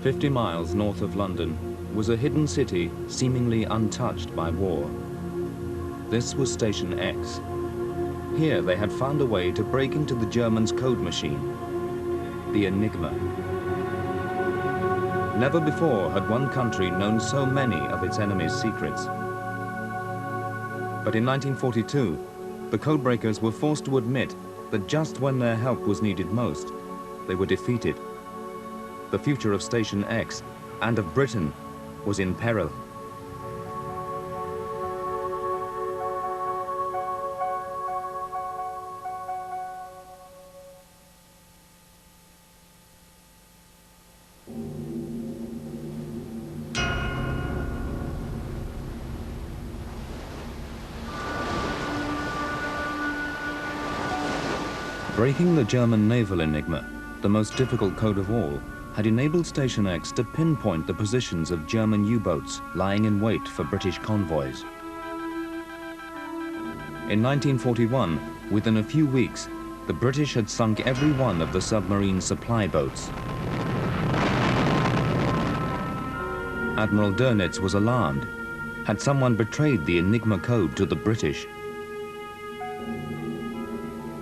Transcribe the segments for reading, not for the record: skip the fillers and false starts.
50 miles north of London was a hidden city seemingly untouched by war. This was Station X. Here they had found a way to break into the Germans' code machine, the Enigma. Never before had one country known so many of its enemies' secrets. But in 1942, the codebreakers were forced to admit that just when their help was needed most, they were defeated. The future of Station X and of Britain was in peril. Breaking the German naval Enigma, the most difficult code of all, had enabled Station X to pinpoint the positions of German U-boats lying in wait for British convoys. In 1941, within a few weeks, the British had sunk every one of the submarine supply boats. Admiral Dönitz was alarmed. Had someone betrayed the Enigma code to the British?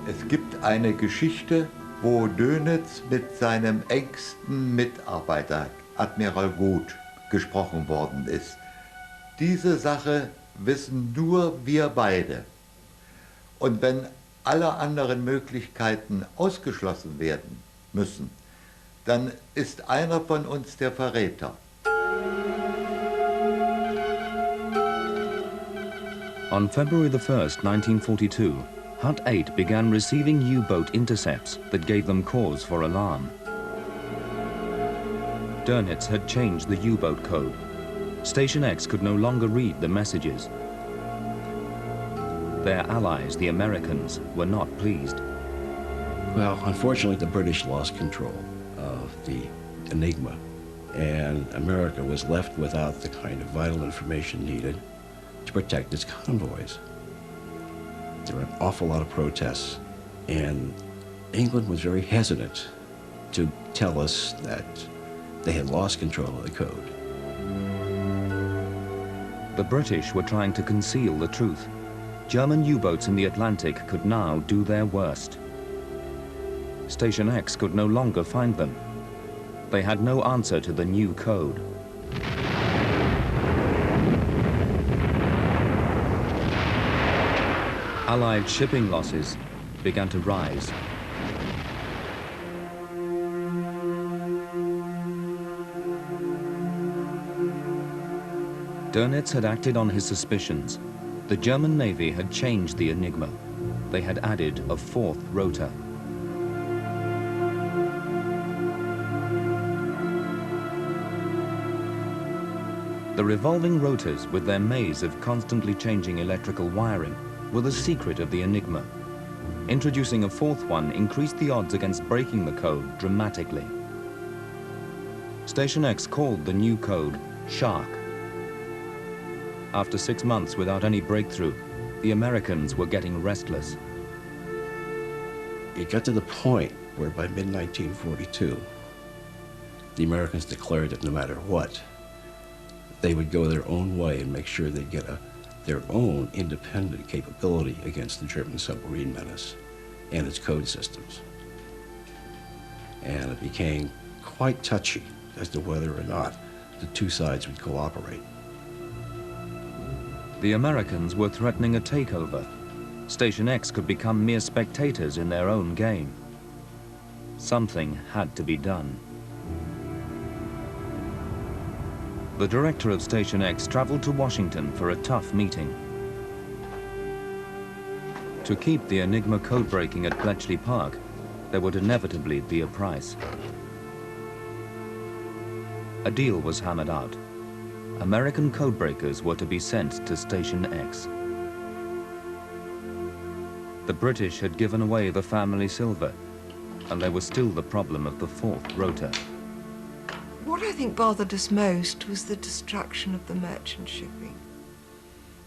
Es gibt eine Geschichte, wo Dönitz mit seinem engsten Mitarbeiter, Admiral Gut, gesprochen worden ist. Diese Sache wissen nur wir beide. Und wenn alle anderen Möglichkeiten ausgeschlossen werden müssen, dann ist einer von uns der Verräter. On February 1st, 1942, Hut 8 began receiving U-boat intercepts that gave them cause for alarm. Dönitz had changed the U-boat code. Station X could no longer read the messages. Their allies, the Americans, were not pleased. Well, unfortunately, the British lost control of the Enigma, and America was left without the kind of vital information needed to protect its convoys. There were an awful lot of protests, and England was very hesitant to tell us that they had lost control of the code. The British were trying to conceal the truth. German U-boats in the Atlantic could now do their worst. Station X could no longer find them. They had no answer to the new code. Allied shipping losses began to rise. Dönitz had acted on his suspicions. The German Navy had changed the Enigma. They had added a fourth rota. The revolving rotas with their maze of constantly changing electrical wiring were the secret of the Enigma. Introducing a fourth one increased the odds against breaking the code dramatically. Station X called the new code Shark. After 6 months without any breakthrough, the Americans were getting restless. It got to the point where by mid-1942, the Americans declared that no matter what, they would go their own way and make sure they'd get their own independent capability against the German submarine menace and its code systems. And it became quite touchy as to whether or not the two sides would cooperate. The Americans were threatening a takeover. Station X could become mere spectators in their own game. Something had to be done. The director of Station X traveled to Washington for a tough meeting. To keep the Enigma code breaking at Bletchley Park, there would inevitably be a price. A deal was hammered out. American codebreakers were to be sent to Station X. The British had given away the family silver, and there was still the problem of the fourth rota. What I think bothered us most was the destruction of the merchant shipping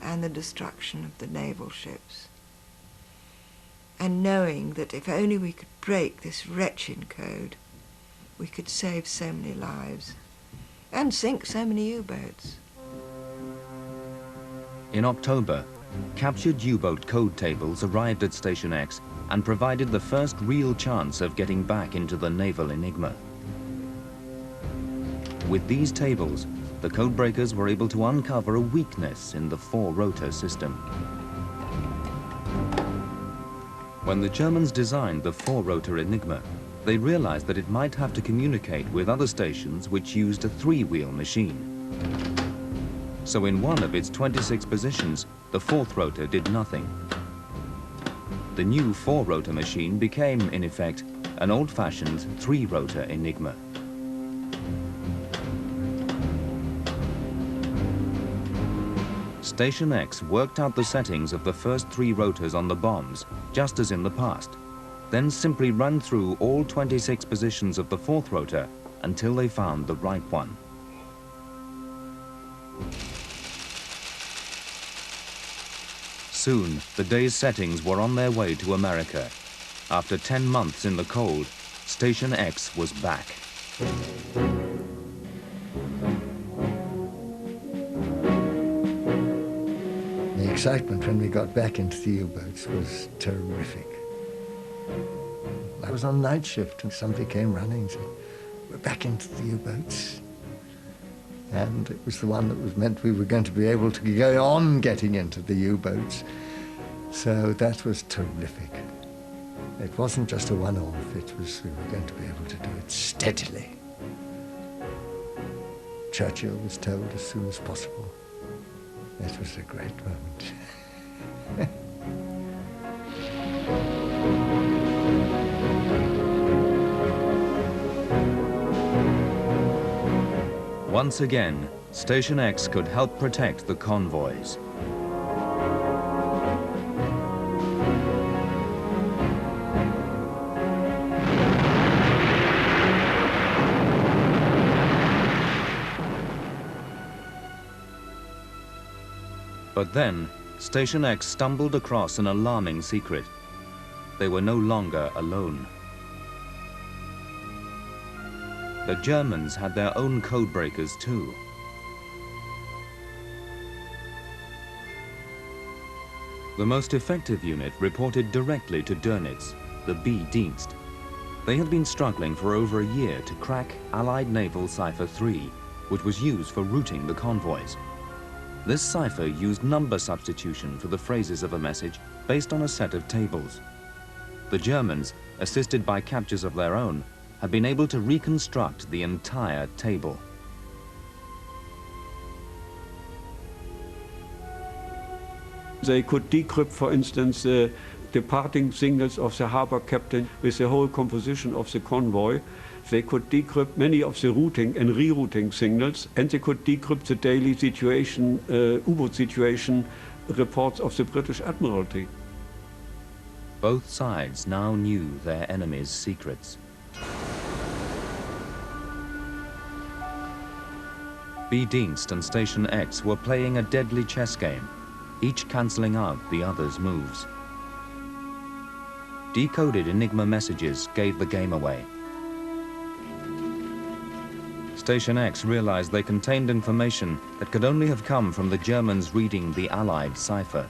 and the destruction of the naval ships. And knowing that if only we could break this wretched code, we could save so many lives. and sink so many U-boats. In October, captured U-boat code tables arrived at Station X and provided the first real chance of getting back into the naval Enigma. With these tables, the codebreakers were able to uncover a weakness in the four-rotor system. When the Germans designed the four-rotor Enigma, they realized that it might have to communicate with other stations which used a three-wheel machine. So in one of its 26 positions, the fourth rotor did nothing. The new four-rotor machine became, in effect, an old-fashioned three-rotor Enigma. Station X worked out the settings of the first three rotors on the bombs, just as in the past, then simply ran through all 26 positions of the fourth rotor until they found the right one. Soon, the day's settings were on their way to America. After 10 months in the cold, Station X was back. The excitement when we got back into the U-boats was terrific. I was on night shift and somebody came running and said, "We're back into the U-boats." And it was the one that was meant we were going to be able to go on getting into the U-boats. So that was terrific. It wasn't just a one-off, it was we were going to be able to do it steadily. Churchill was told as soon as possible. It was a great moment. Once again, Station X could help protect the convoys. But then, Station X stumbled across an alarming secret. They were no longer alone. The Germans had their own codebreakers too. The most effective unit reported directly to Dönitz, the B-Dienst. They had been struggling for over a year to crack Allied Naval Cipher 3, which was used for routing the convoys. This cipher used number substitution for the phrases of a message based on a set of tables. The Germans, assisted by captures of their own, had been able to reconstruct the entire table. They could decrypt, for instance, the departing signals of the harbor captain with the whole composition of the convoy. They could decrypt many of the routing and rerouting signals, and they could decrypt the daily situation, U-boat situation reports of the British Admiralty. Both sides now knew their enemy's secrets. B-Dienst and Station X were playing a deadly chess game, each cancelling out the other's moves. Decoded Enigma messages gave the game away. Station X realized they contained information that could only have come from the Germans reading the Allied cipher.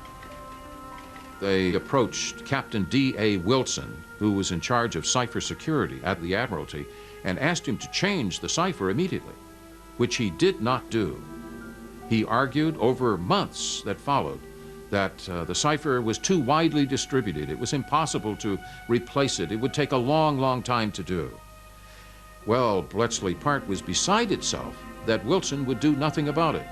They approached Captain D.A. Wilson, who was in charge of cipher security at the Admiralty, and asked him to change the cipher immediately, which he did not do. He argued over months that followed that the cipher was too widely distributed. It was impossible to replace it. It would take a long, long time to do. Well, Bletchley Park was beside itself that Wilson would do nothing about it.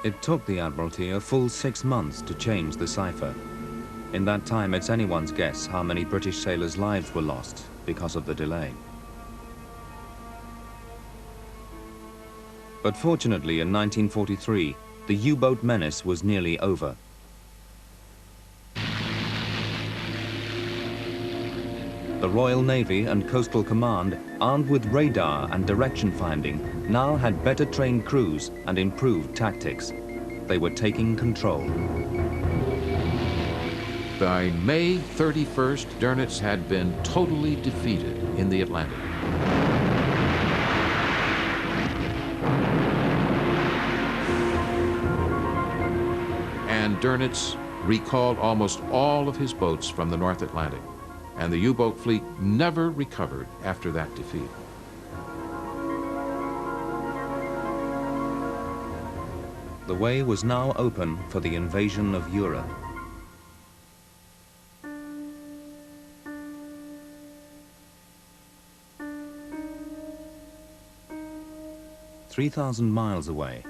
It took the Admiralty a full 6 months to change the cipher. In that time, it's anyone's guess how many British sailors' lives were lost because of the delay. But fortunately, in 1943, the U-boat menace was nearly over. The Royal Navy and Coastal Command, armed with radar and direction finding, now had better trained crews and improved tactics. They were taking control. By May 31st, Dönitz had been totally defeated in the Atlantic. And Dönitz recalled almost all of his boats from the North Atlantic, and the U-boat fleet never recovered after that defeat. The way was now open for the invasion of Europe. "3,000 miles away,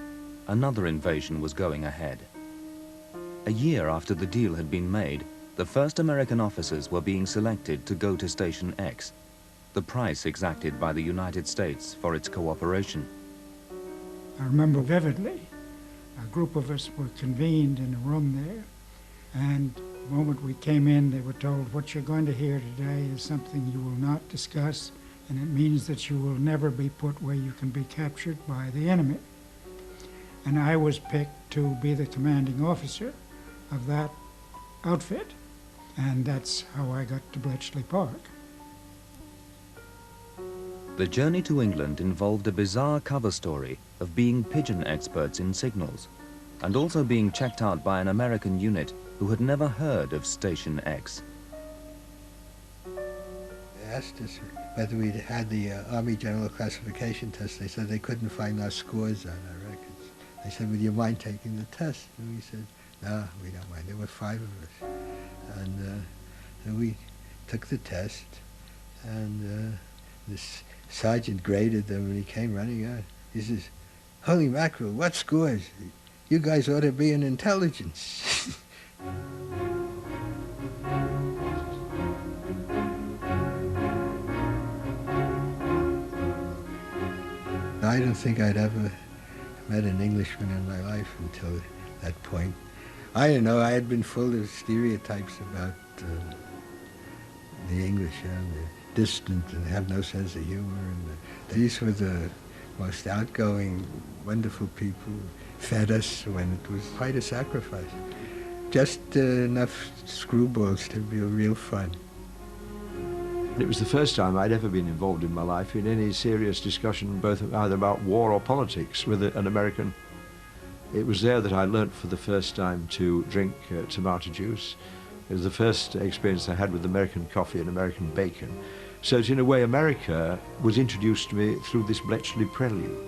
another invasion was going ahead. A year after the deal had been made, the first American officers were being selected to go to Station X, the price exacted by the United States for its cooperation. I remember vividly, a group of us were convened in a room there, and the moment we came in, they were told, what you're going to hear today is something you will not discuss, and it means that you will never be put where you can be captured by the enemy. And I was picked to be the commanding officer of that outfit, and that's how I got to Bletchley Park. The journey to England involved a bizarre cover story of being pigeon experts in signals, and also being checked out by an American unit who had never heard of Station X. They asked us whether we'd had the Army General Classification test. They said they couldn't find our scores on our records. They said, would you mind taking the test? And we said, no, we don't mind. There were 5 of us. And we took the test, and this sergeant graded them, and he came running out. He says, holy mackerel, what scores? You guys ought to be in intelligence. I don't think I'd ever met an Englishman in my life until that point. I don't know, I had been full of stereotypes about the English, they're distant and have no sense of humor. And these were the most outgoing, wonderful people, fed us when it was quite a sacrifice. Just enough screwballs to be real fun. It was the first time I'd ever been involved in my life in any serious discussion, both either about war or politics, with an American. It was there that I learnt for the first time to drink tomato juice. It was the first experience I had with American coffee and American bacon. So in a way, America was introduced to me through this Bletchley prelude.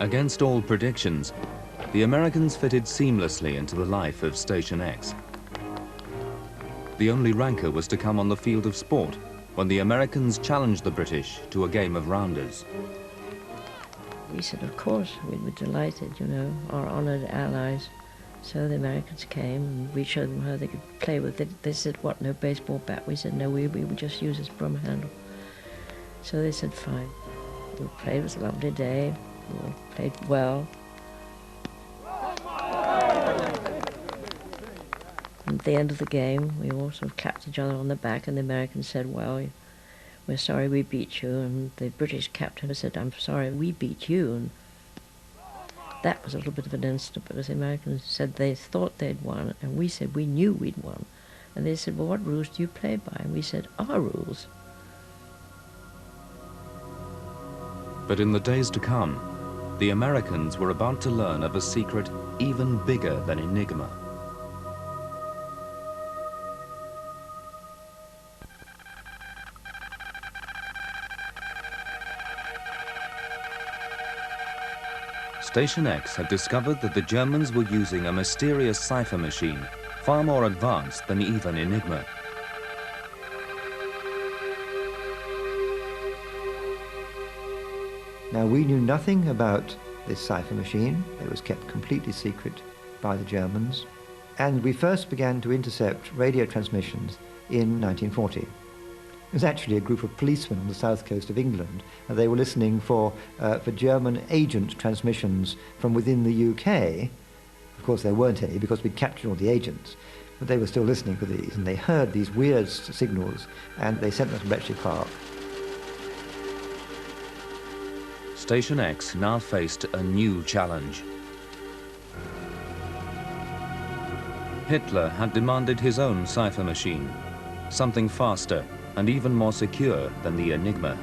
Against all predictions, the Americans fitted seamlessly into the life of Station X. The only rancor was to come on the field of sport when the Americans challenged the British to a game of rounders. We said, of course, we were delighted, you know, our honored allies. So the Americans came and we showed them how they could play with it. They said, what, no baseball bat? We said, no, we would just use this broom handle. So they said, fine. We played, it was a lovely day, we played well. And at the end of the game, we all sort of clapped each other on the back, and the Americans said, well, we're sorry we beat you. And the British captain said, I'm sorry we beat you. And that was a little bit of an incident, because the Americans said they thought they'd won, and we said we knew we'd won. And they said, well, what rules do you play by? And we said, our rules. But in the days to come, the Americans were about to learn of a secret even bigger than Enigma. Station X had discovered that the Germans were using a mysterious cipher machine, far more advanced than even Enigma. Now, we knew nothing about this cipher machine. It was kept completely secret by the Germans. And we first began to intercept radio transmissions in 1940. It was actually a group of policemen on the south coast of England, and they were listening for German agent transmissions from within the UK. Of course, there weren't any because we'd captured all the agents, but they were still listening for these, and they heard these weird signals, and they sent them to Bletchley Park. Station X now faced a new challenge. Hitler had demanded his own cipher machine, something faster and even more secure than the Enigma.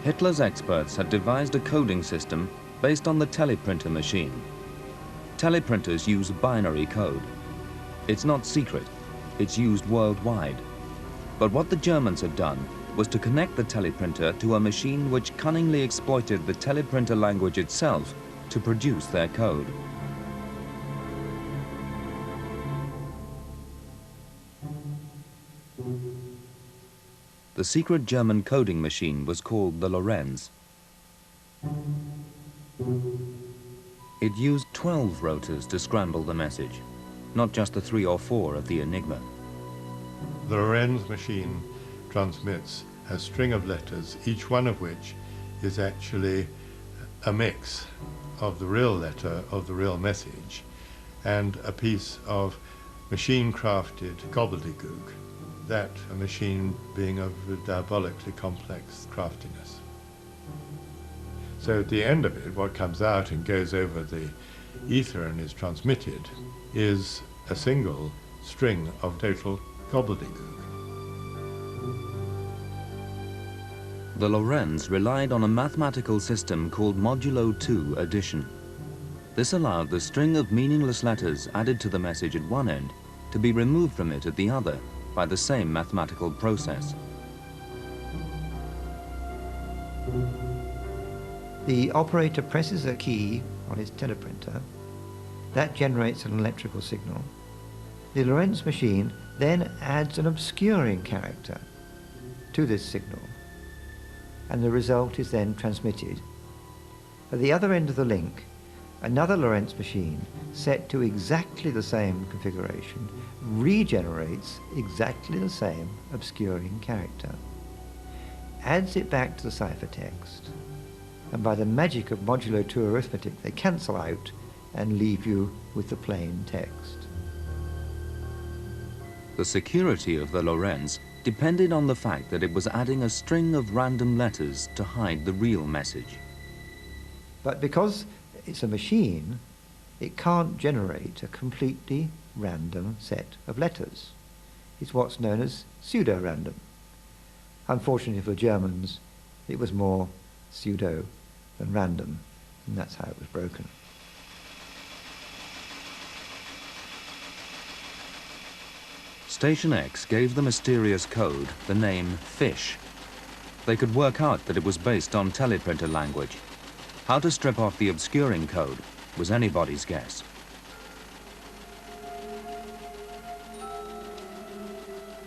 Hitler's experts had devised a coding system based on the teleprinter machine. Teleprinters use binary code. It's not secret, it's used worldwide. But what the Germans had done was to connect the teleprinter to a machine which cunningly exploited the teleprinter language itself to produce their code. The secret German coding machine was called the Lorenz. It used 12 rotas to scramble the message, not just the 3 or 4 of the Enigma. The Lorenz machine transmits a string of letters, each one of which is actually a mix of the real letter of the real message and a piece of machine-crafted gobbledygook, that a machine being of diabolically complex craftiness. So at the end of it, what comes out and goes over the ether and is transmitted is a single string of total gobbledygook. The Lorenz relied on a mathematical system called modulo 2 addition. This allowed the string of meaningless letters added to the message at one end to be removed from it at the other by the same mathematical process. The operator presses a key on his teleprinter. That generates an electrical signal. The Lorenz machine then adds an obscuring character to this signal, and the result is then transmitted. At the other end of the link, another Lorenz machine set to exactly the same configuration regenerates exactly the same obscuring character, adds it back to the ciphertext, and by the magic of modulo 2 arithmetic they cancel out and leave you with the plain text. The security of the Lorenz depended on the fact that it was adding a string of random letters to hide the real message. But because it's a machine, it can't generate a completely random set of letters. It's what's known as pseudo-random. Unfortunately for the Germans, it was more pseudo than random, and that's how it was broken. Station X gave the mysterious code the name Fish. They could work out that it was based on teleprinter language. How to strip off the obscuring code was anybody's guess.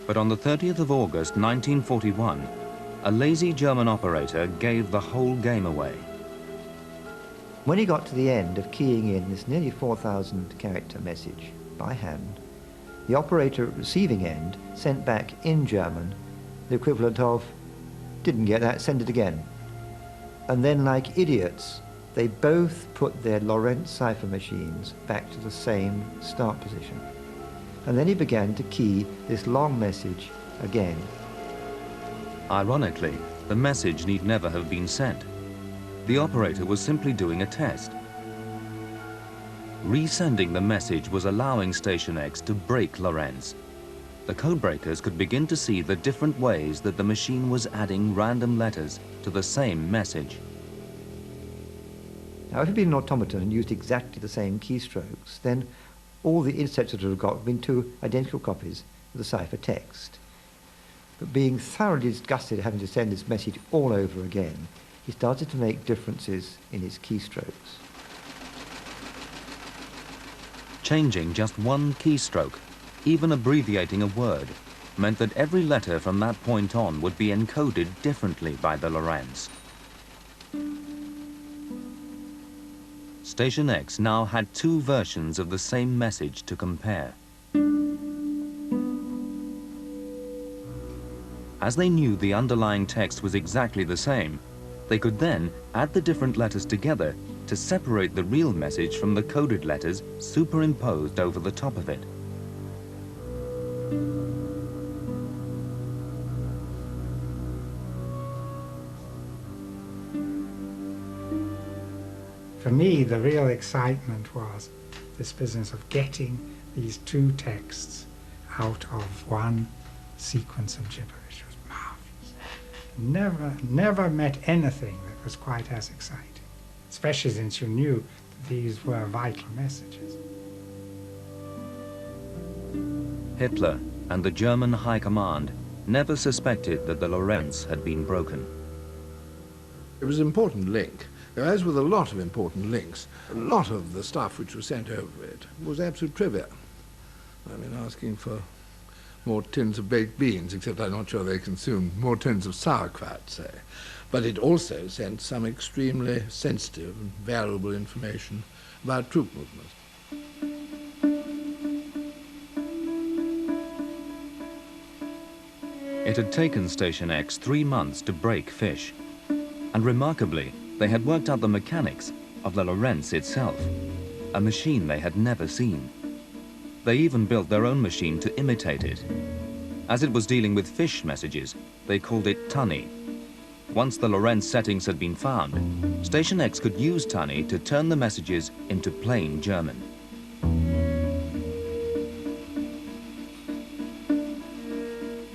But on the 30th of August 1941, a lazy German operator gave the whole game away. When he got to the end of keying in this nearly 4,000 character message by hand, the operator at receiving end sent back in German the equivalent of, "Didn't get that, send it again." And then, like idiots, they both put their Lorenz cipher machines back to the same start position. And then he began to key this long message again. Ironically, the message need never have been sent. The operator was simply doing a test. Resending the message was allowing Station X to break Lorenz. The codebreakers could begin to see the different ways that the machine was adding random letters to the same message. Now, if it had been an automaton and used exactly the same keystrokes, then all the intercepts that would have got would have been 2 identical copies of the cipher text. But being thoroughly disgusted at having to send this message all over again, he started to make differences in his keystrokes. Changing just one keystroke, even abbreviating a word, meant that every letter from that point on would be encoded differently by the Lorenz. Station X now had 2 versions of the same message to compare. As they knew the underlying text was exactly the same, they could then add the different letters together to separate the real message from the coded letters superimposed over the top of it. For me, the real excitement was this business of getting these two texts out of one sequence of gibberish. It was marvelous. Never met anything that was quite as exciting, especially since you knew that these were vital messages. Hitler and the German High Command never suspected that the Lorenz had been broken. It was an important link. As with a lot of important links, a lot of the stuff which was sent over it was absolute trivia. I mean, asking for more tins of baked beans, except I'm not sure they consumed more tins of sauerkraut, say. But it also sent some extremely sensitive and valuable information about troop movements. It had taken Station X 3 months to break fish. And remarkably, they had worked out the mechanics of the Lorenz itself, a machine they had never seen. They even built their own machine to imitate it. As it was dealing with fish messages, they called it tunny. Once the Lorenz settings had been found, Station X could use tunny to turn the messages into plain German.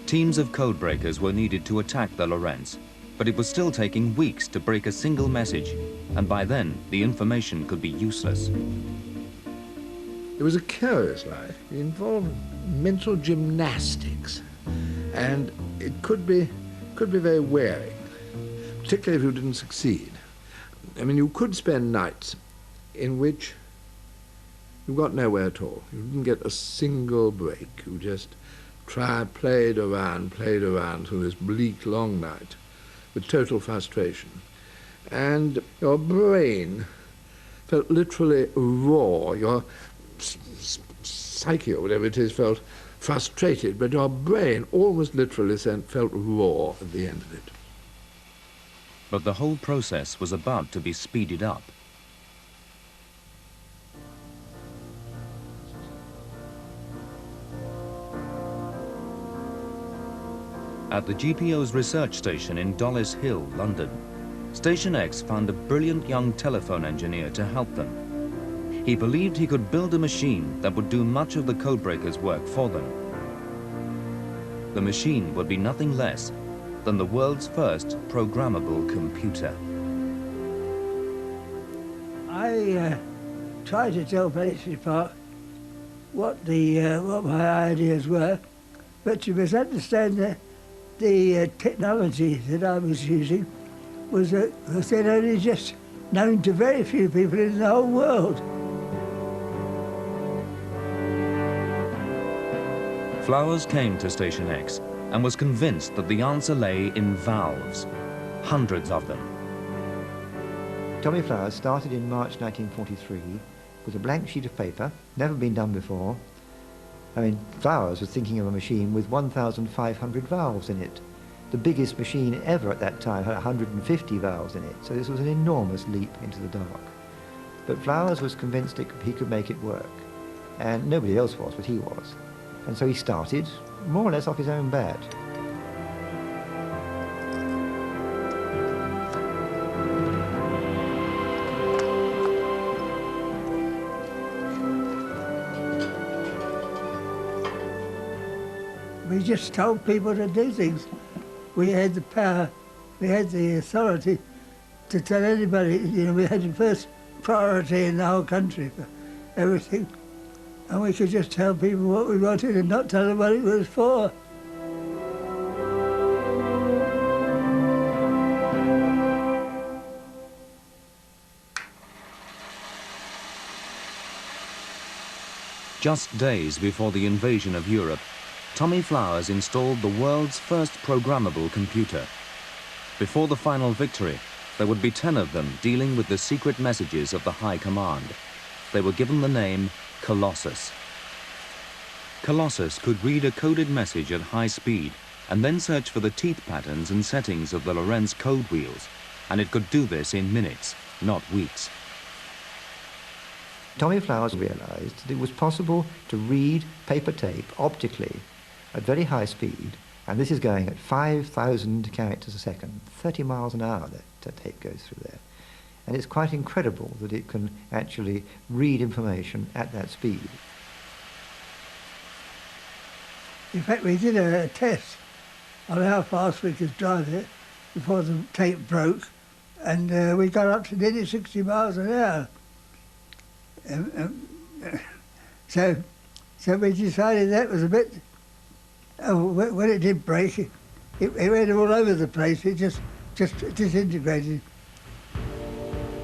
Teams of codebreakers were needed to attack the Lorenz, but it was still taking weeks to break a single message, and by then the information could be useless. It was a curious life. It involved mental gymnastics, and it could be very wearing, particularly if you didn't succeed. I mean, you could spend nights in which you got nowhere at all. You didn't get a single break. You just played around through this bleak, long night with total frustration. And your brain felt literally raw. Your psyche, or whatever it is, felt frustrated, but your brain almost literally felt raw at the end of it. But the whole process was about to be speeded up. At the GPO's research station in Dollis Hill, London, Station X found a brilliant young telephone engineer to help them. He believed he could build a machine that would do much of the codebreakers' work for them. The machine would be nothing less than the world's first programmable computer. I tried to tell Bletchley Park what my ideas were, but you must understand that the technology that I was using was then only just known to very few people in the whole world. Flowers came to Station X and was convinced that the answer lay in valves, hundreds of them. Tommy Flowers started in March 1943 with a blank sheet of paper, never been done before. I mean, Flowers was thinking of a machine with 1,500 valves in it. The biggest machine ever at that time had 150 valves in it, so this was an enormous leap into the dark. But Flowers was convinced he could make it work, and nobody else was, but he was. And so he started, more or less off his own bat. We just told people to do things. We had the power, we had the authority to tell anybody, you know, we had the first priority in the whole country for everything. And we could just tell people what we wanted and not tell them what it was for. Just days before the invasion of Europe, Tommy Flowers installed the world's first programmable computer. Before the final victory, there would be 10 of them dealing with the secret messages of the High Command. They were given the name Colossus. Colossus could read a coded message at high speed and then search for the teeth patterns and settings of the Lorenz code wheels, and it could do this in minutes, not weeks. Tommy Flowers realized that it was possible to read paper tape optically at very high speed, and this is going at 5,000 characters a second, 30 miles an hour that tape goes through there. And it's quite incredible that it can actually read information at that speed. In fact, we did a test on how fast we could drive it before the tape broke, and we got up to nearly 60 miles an hour. So we decided that was a bit... Oh, when it did break, it went all over the place. It just disintegrated.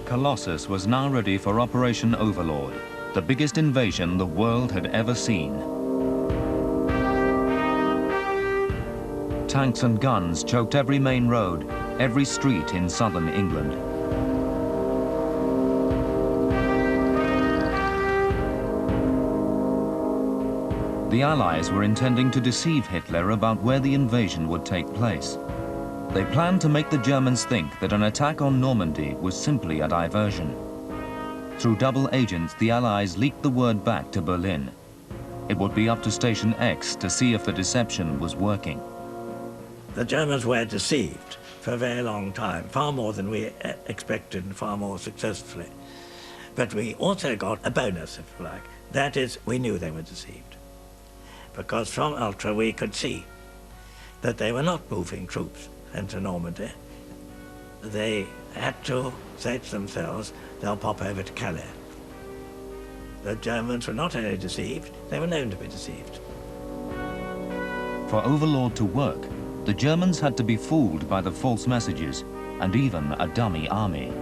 Colossus was now ready for Operation Overlord, the biggest invasion the world had ever seen. Tanks and guns choked every main road, every street in southern England. The Allies were intending to deceive Hitler about where the invasion would take place. They planned to make the Germans think that an attack on Normandy was simply a diversion. Through double agents, the Allies leaked the word back to Berlin. It would be up to Station X to see if the deception was working. The Germans were deceived for a very long time, far more than we expected and far more successfully. But we also got a bonus, if you like. That is, we knew they were deceived. Because from Ultra we could see that they were not moving troops into Normandy. They had to say to themselves, they'll pop over to Calais. The Germans were not only deceived, they were known to be deceived. For Overlord to work, the Germans had to be fooled by the false messages and even a dummy army.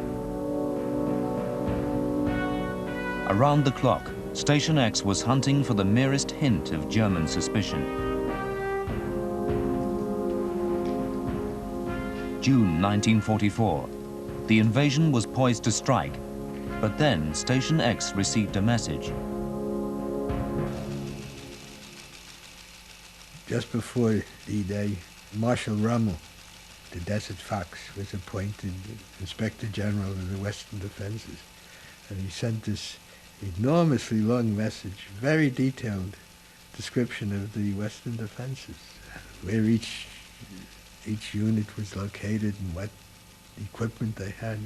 Around the clock, Station X was hunting for the merest hint of German suspicion. June 1944. The invasion was poised to strike, but then Station X received a message. Just before D-Day, Marshal Rommel, the Desert Fox, was appointed Inspector General of the Western Defenses, and he sent this enormously long message, very detailed description of the Western defenses, where each unit was located and what equipment they had.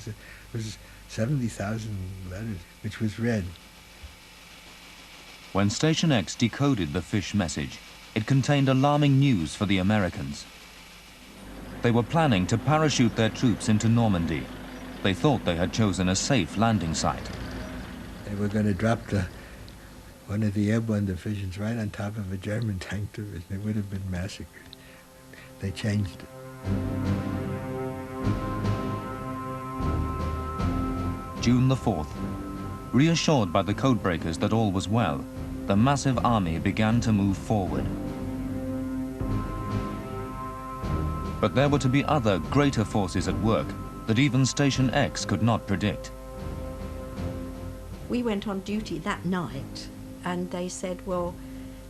It was 70,000 letters, which was read. When Station X decoded the fish message, it contained alarming news for the Americans. They were planning to parachute their troops into Normandy. They thought they had chosen a safe landing site. They were going to drop one of the airborne divisions right on top of a German tank division. They would have been massacred. They changed it. June the 4th. Reassured by the codebreakers that all was well, the massive army began to move forward. But there were to be other, greater forces at work that even Station X could not predict. We went on duty that night and they said, well,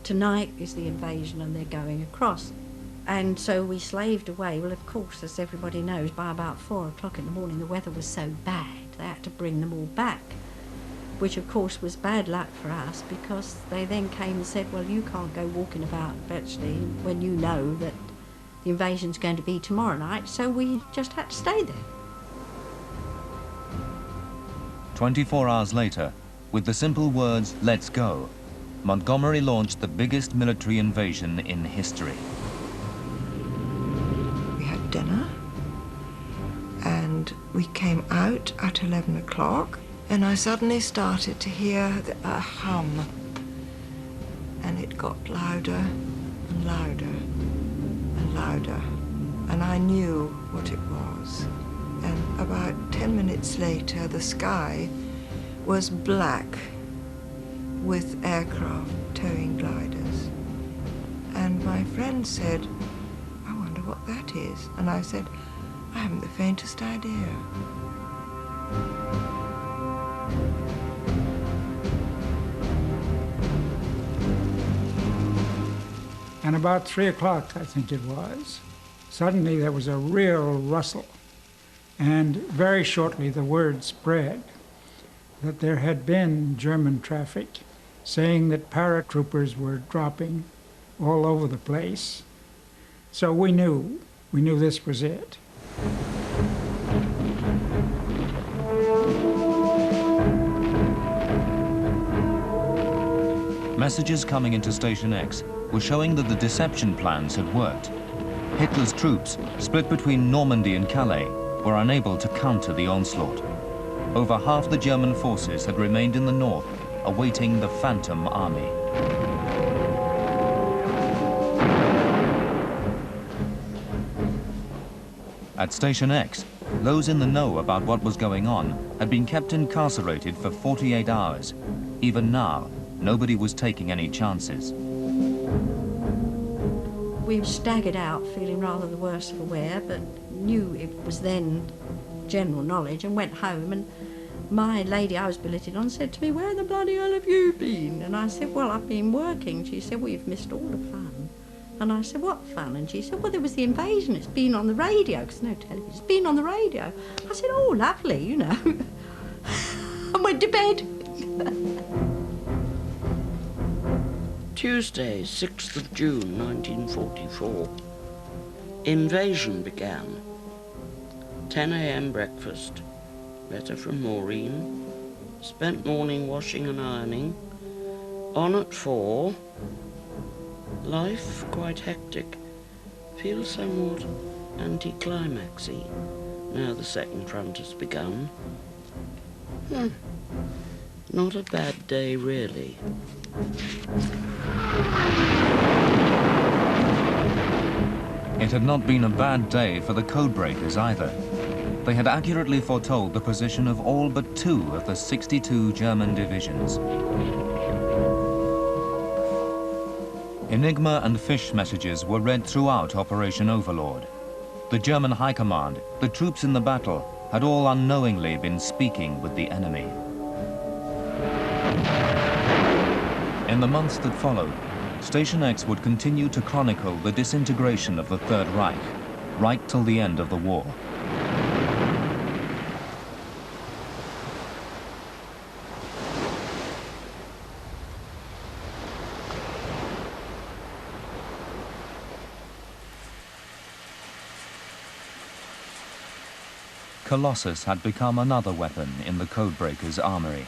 tonight is the invasion and they're going across. And so we slaved away. Well, of course, as everybody knows, by about 4 o'clock in the morning, the weather was so bad, they had to bring them all back, which of course was bad luck for us because they then came and said, well, you can't go walking about Bletchley when you know that the invasion's going to be tomorrow night, so we just had to stay there. 24 hours later, with the simple words, "Let's go," Montgomery launched the biggest military invasion in history. We had dinner, and we came out at 11 o'clock, and I suddenly started to hear a hum, and it got louder and louder and louder, and I knew what it was. And about 10 minutes later, the sky was black with aircraft towing gliders. And my friend said, I wonder what that is. And I said, I haven't the faintest idea. And about 3 o'clock, I think it was, suddenly there was a real rustle. And very shortly the word spread that there had been German traffic saying that paratroopers were dropping all over the place. So we knew this was it. Messages coming into Station X were showing that the deception plans had worked. Hitler's troops, split between Normandy and Calais, were unable to counter the onslaught. Over half the German forces had remained in the north, awaiting the Phantom Army. At Station X, those in the know about what was going on had been kept incarcerated for 48 hours. Even now, nobody was taking any chances. We staggered out feeling rather the worse for wear, but knew it was then general knowledge, and went home, and my lady I was billeted on said to me, "Where the bloody hell have you been?" And I said, "Well, I've been working." She said, "Well, you've missed all the fun." And I said, "What fun?" And she said, "Well, there was the invasion. It's been on the radio," because no television. "It's been on the radio." I said, "Oh, lovely, you know." And went to bed. Tuesday, 6th of June, 1944. Invasion began. 10 a.m. breakfast. Letter from Maureen. Spent morning washing and ironing. On at 4. Life quite hectic. Feels somewhat anticlimaxy. Now the second front has begun. Not a bad day, really. It had not been a bad day for the codebreakers either. They had accurately foretold the position of all but 2 of the 62 German divisions. Enigma and fish messages were read throughout Operation Overlord. The German High Command, the troops in the battle, had all unknowingly been speaking with the enemy. In the months that followed, Station X would continue to chronicle the disintegration of the Third Reich, right till the end of the war. Colossus had become another weapon in the codebreakers' armory.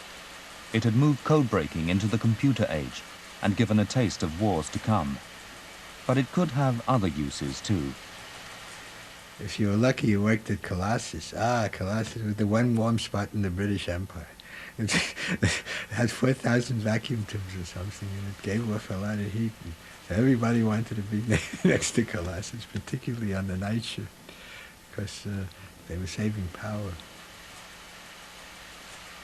It had moved codebreaking into the computer age and given a taste of wars to come. But it could have other uses too. If you were lucky, you worked at Colossus. Colossus was the one warm spot in the British Empire. It had 4,000 vacuum tubes or something, and it gave off a lot of heat. And so everybody wanted to be next to Colossus, particularly on the night shift, because they were saving power.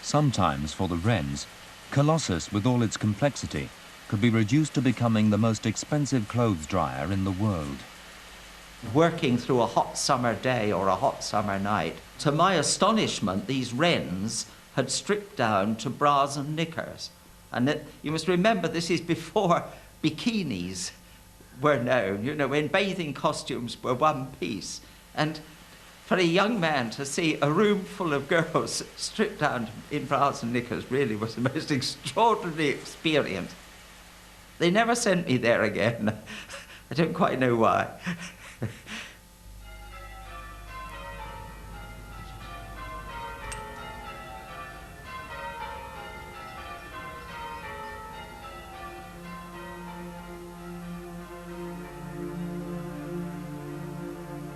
Sometimes, for the Wrens, Colossus, with all its complexity, could be reduced to becoming the most expensive clothes dryer in the world. Working through a hot summer day or a hot summer night, to my astonishment, these Wrens had stripped down to bras and knickers. And you must remember, this is before bikinis were known, you know, when bathing costumes were one piece. And for a young man to see a room full of girls stripped down in bras and knickers really was the most extraordinary experience. They never sent me there again. I don't quite know why.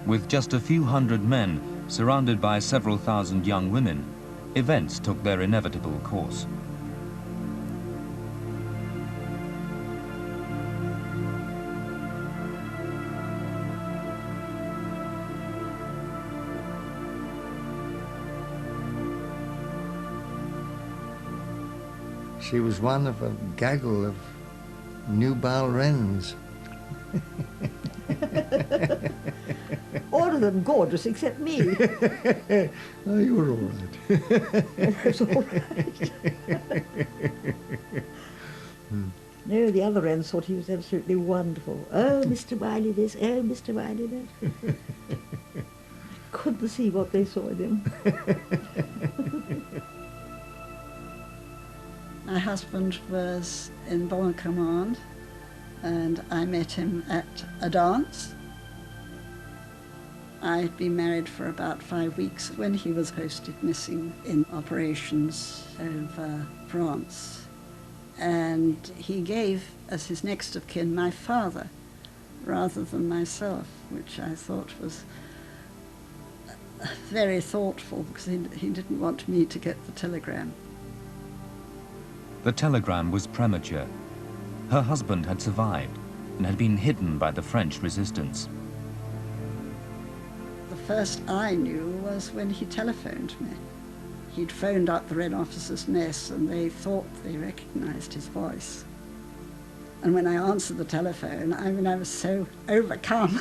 With just a few hundred men, surrounded by several thousand young women, events took their inevitable course. She was one of a gaggle of nubile Wrens. All of them gorgeous except me. Oh, you were all right. It was all right. No, the other Wrens thought he was absolutely wonderful. Oh, Mr. Wiley this, oh, Mr. Wiley that. I couldn't see what they saw in him. My husband was in Bomber Command, and I met him at a dance. I'd been married for about 5 weeks when he was posted missing in operations over France. and he gave as his next of kin my father rather than myself, which I thought was very thoughtful, because he didn't want me to get the telegram. The telegram was premature. Her husband had survived and had been hidden by the French resistance. The first I knew was when he telephoned me. He'd phoned up the Red Officers' Mess and they thought they recognized his voice. And when I answered the telephone, I mean, I was so overcome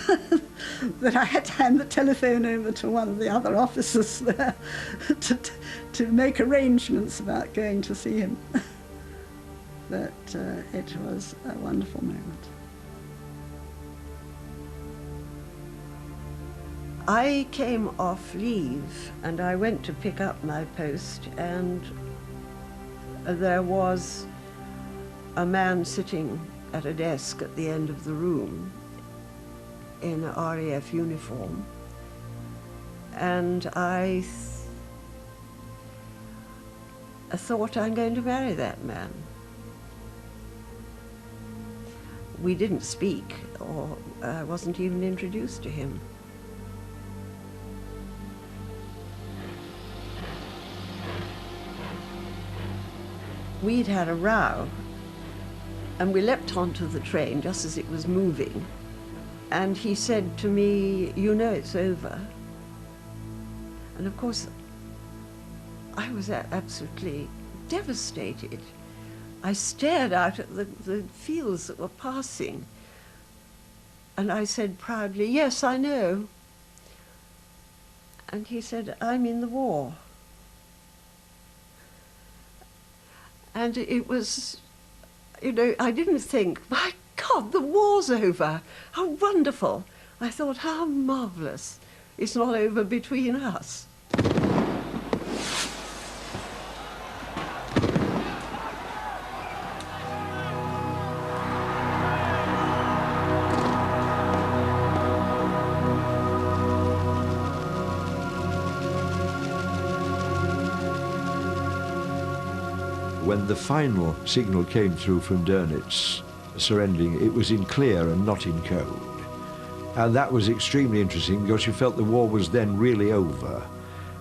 that I had to hand the telephone over to one of the other officers there to make arrangements about going to see him. But it was a wonderful moment. I came off leave and I went to pick up my post, and there was a man sitting at a desk at the end of the room in an RAF uniform, and I thought, I'm going to marry that man. We didn't speak, or I wasn't even introduced to him. We'd had a row, and we leapt onto the train just as it was moving, and he said to me, you know it's over. And of course, I was absolutely devastated. I stared out at the fields that were passing, and I said proudly, yes, I know. And he said, I'm in the war. And it was, you know, I didn't think, my God, the war's over. How wonderful. I thought, how marvelous. It's not over between us. When the final signal came through from Dönitz surrendering, it was in clear and not in code. And that was extremely interesting because you felt the war was then really over.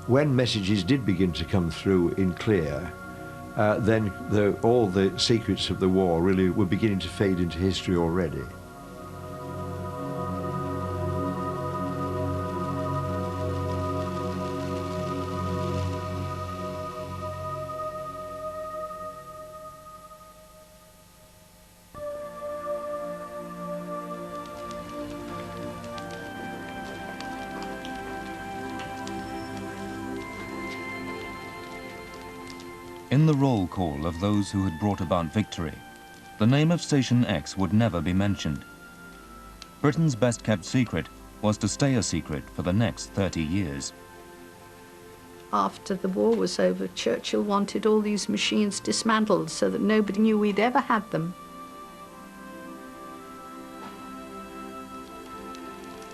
When messages did begin to come through in clear, then all the secrets of the war really were beginning to fade into history already. In the roll call of those who had brought about victory, the name of Station X would never be mentioned. Britain's best-kept secret was to stay a secret for the next 30 years. After the war was over, Churchill wanted all these machines dismantled so that nobody knew we'd ever had them.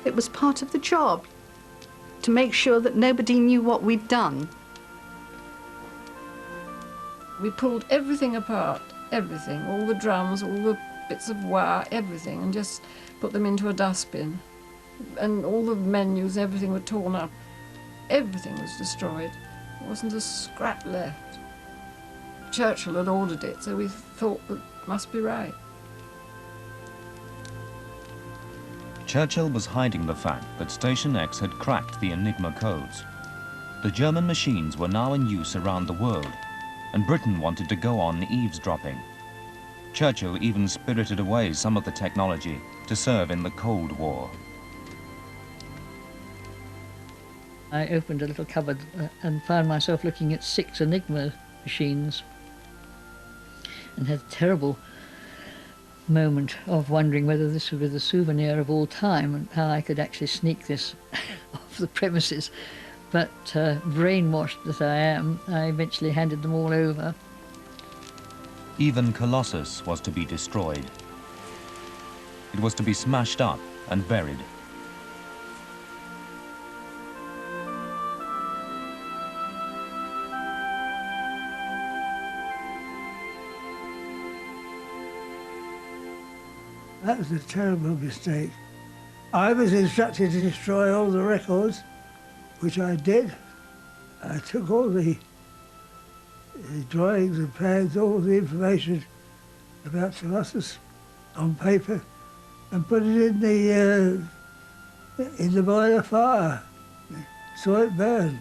It was part of the job to make sure that nobody knew what we'd done. We pulled everything apart, everything, all the drums, all the bits of wire, everything, and just put them into a dustbin. And all the menus, everything were torn up. Everything was destroyed. There wasn't a scrap left. Churchill had ordered it, so we thought that must be right. Churchill was hiding the fact that Station X had cracked the Enigma codes. The German machines were now in use around the world, and Britain wanted to go on eavesdropping. Churchill even spirited away some of the technology to serve in the Cold War. I opened a little cupboard and found myself looking at 6 Enigma machines and had a terrible moment of wondering whether this would be the souvenir of all time and how I could actually sneak this off the premises. But brainwashed that I am, I eventually handed them all over. Even Colossus was to be destroyed. It was to be smashed up and buried. That was a terrible mistake. I was instructed to destroy all the records, which I did. I took all the drawings and plans, all the information about Colossus on paper and put it in the boiler fire. Saw it burn.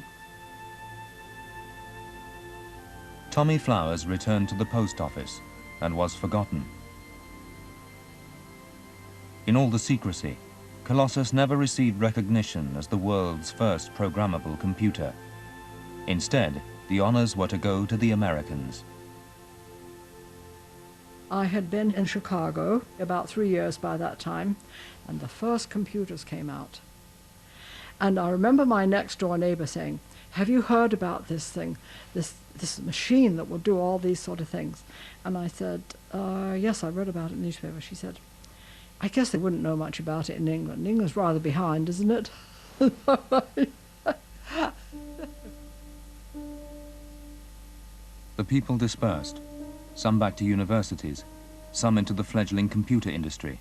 Tommy Flowers returned to the post office and was forgotten. In all the secrecy, Colossus never received recognition as the world's first programmable computer. Instead, the honors were to go to the Americans. I had been in Chicago about 3 years by that time, and the first computers came out. And I remember my next door neighbor saying, "Have you heard about this thing, this machine that will do all these sort of things?" And I said, "Yes, I read about it in the newspaper." She said, "I guess they wouldn't know much about it in England. England's rather behind, isn't it?" The people dispersed, some back to universities, some into the fledgling computer industry,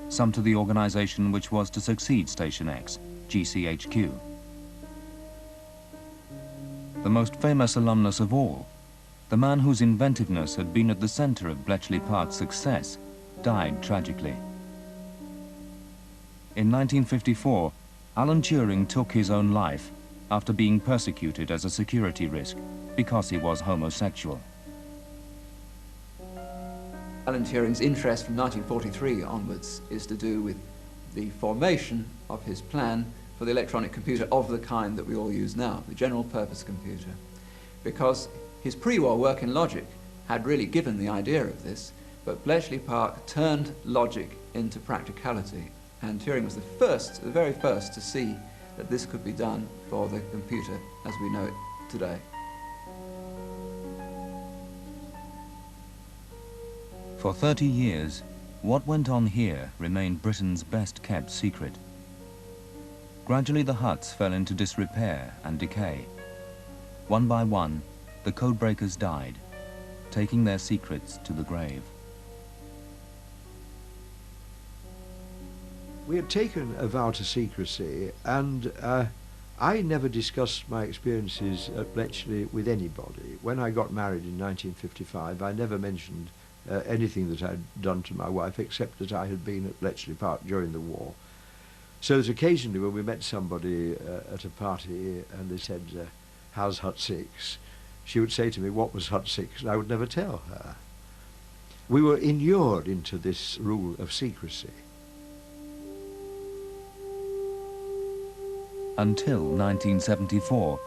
some to the organization which was to succeed Station X, GCHQ. The most famous alumnus of all, the man whose inventiveness had been at the center of Bletchley Park's success, died tragically. In 1954, Alan Turing took his own life after being persecuted as a security risk because he was homosexual. Alan Turing's interest from 1943 onwards is to do with the formation of his plan for the electronic computer of the kind that we all use now, the general purpose computer. Because his pre-war work in logic had really given the idea of this, but Bletchley Park turned logic into practicality, and Turing was the very first to see that this could be done for the computer as we know it today. For 30 years, what went on here remained Britain's best-kept secret. Gradually the huts fell into disrepair and decay. One by one, the codebreakers died, taking their secrets to the grave. We had taken a vow to secrecy, and I never discussed my experiences at Bletchley with anybody. When I got married in 1955, I never mentioned anything that I'd done to my wife, except that I had been at Bletchley Park during the war. So that occasionally when we met somebody at a party and they said, "How's Hut 6?" she would say to me, "What was Hut 6?" and I would never tell her. We were inured into this rule of secrecy. Until 1974,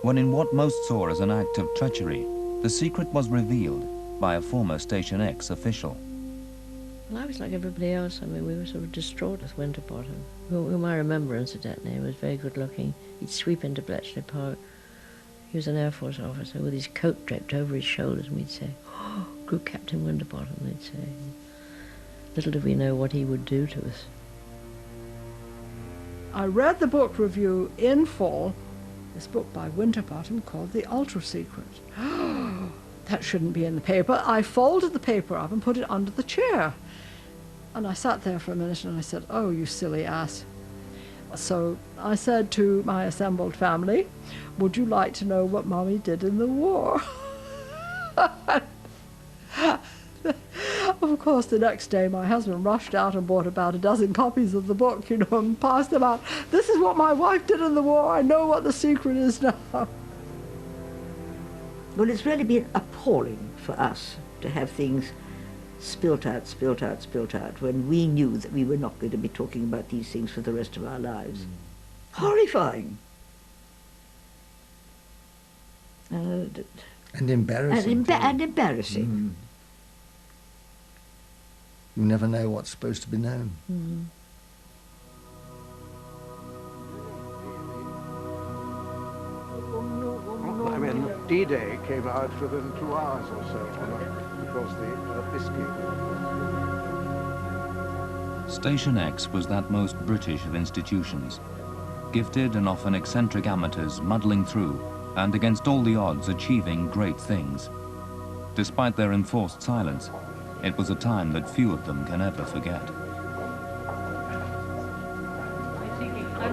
when in what most saw as an act of treachery, the secret was revealed by a former Station X official. Well, I was like everybody else. I mean, we were sort of distraught with Winterbottom, whom I remember, incidentally. He was very good looking. He'd sweep into Bletchley Park. He was an Air Force officer with his coat draped over his shoulders, and we'd say, "Oh, Group Captain Winterbottom," they'd say. Little did we know what he would do to us. I read the book review in full, this book by Winterbottom called The Ultra Secret. That shouldn't be in the paper. I folded the paper up and put it under the chair. And I sat there for a minute and I said, "Oh, you silly ass." So I said to my assembled family, "Would you like to know what Mommy did in the war?" Of course, the next day my husband rushed out and bought about a dozen copies of the book, you know, and passed them out. "This is what my wife did in the war. I know what the secret is now." Well, it's really been appalling for us to have things spilt out, when we knew that we were not going to be talking about these things for the rest of our lives. Horrifying. And embarrassing. And embarrassing. You never know what's supposed to be known. I mean, D-Day came out within 2 hours or so, because the biscuit. Station X was that most British of institutions. Gifted and often eccentric amateurs muddling through, and against all the odds achieving great things. Despite their enforced silence, it was a time that few of them can ever forget.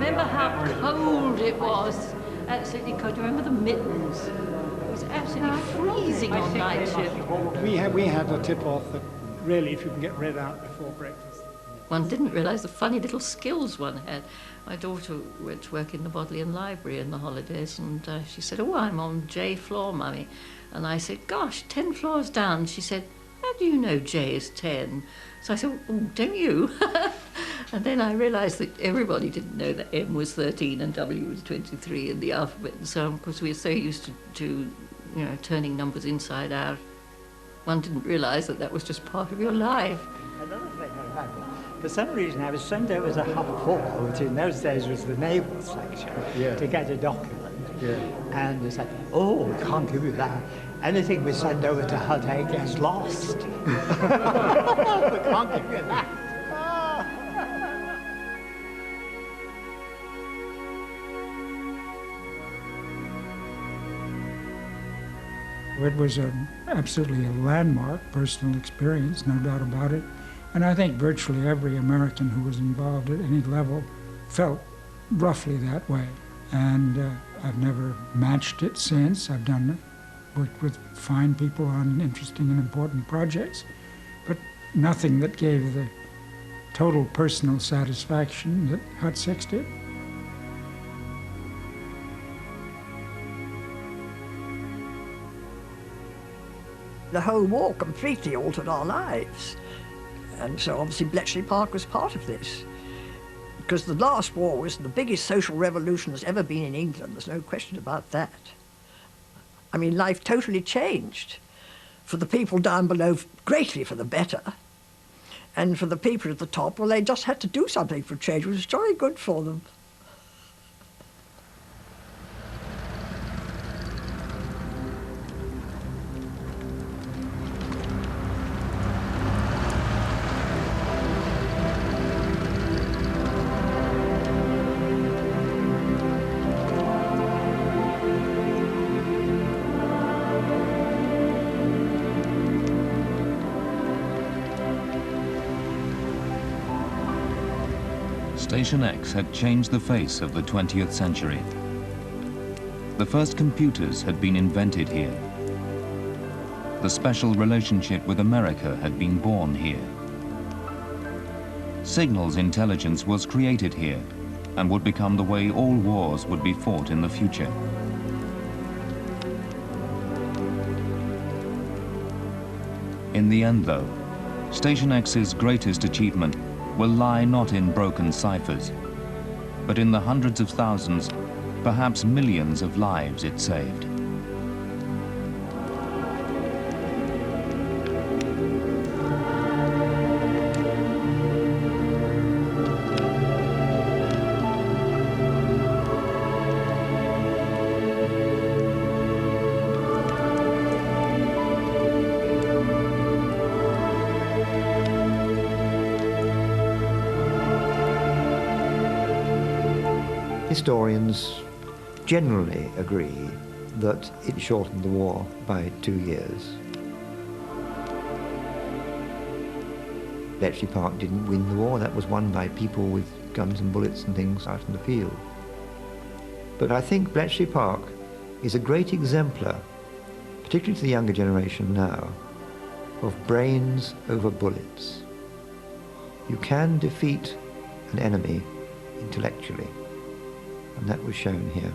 remember how cold it was. Absolutely cold. Do you remember the mittens? It was absolutely freezing on night shift. We had a tip-off that really, if you can get read out before breakfast. One didn't realise the funny little skills one had. My daughter went to work in the Bodleian Library in the holidays, and she said, "Oh, I'm on J floor, Mummy." And I said, "Gosh, 10 floors down." She said, "How do you know J is 10? So I said, "Oh, don't you?" And then I realised that everybody didn't know that M was 13 and W was 23 in the alphabet, and so on, because we were so used to you know, turning numbers inside out. One didn't realise that that was just part of your life. Another thing I remember, for some reason I was sent over to Hub 4, which in those days was the naval section, to get a document. And they said, "Oh, we can't give you that. Anything we send over to Hut 8 gets lost." We can't give you that. It was absolutely a landmark personal experience, no doubt about it. And I think virtually every American who was involved at any level felt roughly that way. And I've never matched it since. I've worked with fine people on interesting and important projects, but nothing that gave the total personal satisfaction that Hut 6 did. The whole war completely altered our lives. And so obviously Bletchley Park was part of this. Because the last war was the biggest social revolution that's ever been in England. There's no question about that. I mean, life totally changed. For the people down below, greatly for the better. And for the people at the top, well, they just had to do something for change. It was very good for them. Station X had changed the face of the 20th century. The first computers had been invented here. The special relationship with America had been born here. Signals intelligence was created here and would become the way all wars would be fought in the future. In the end, though, Station X's greatest achievement will lie not in broken ciphers, but in the hundreds of thousands, perhaps millions of lives it saved. Historians generally agree that it shortened the war by 2 years. Bletchley Park didn't win the war. That was won by people with guns and bullets and things out in the field. But I think Bletchley Park is a great exemplar, particularly to the younger generation now, of brains over bullets. You can defeat an enemy intellectually, and that was shown here.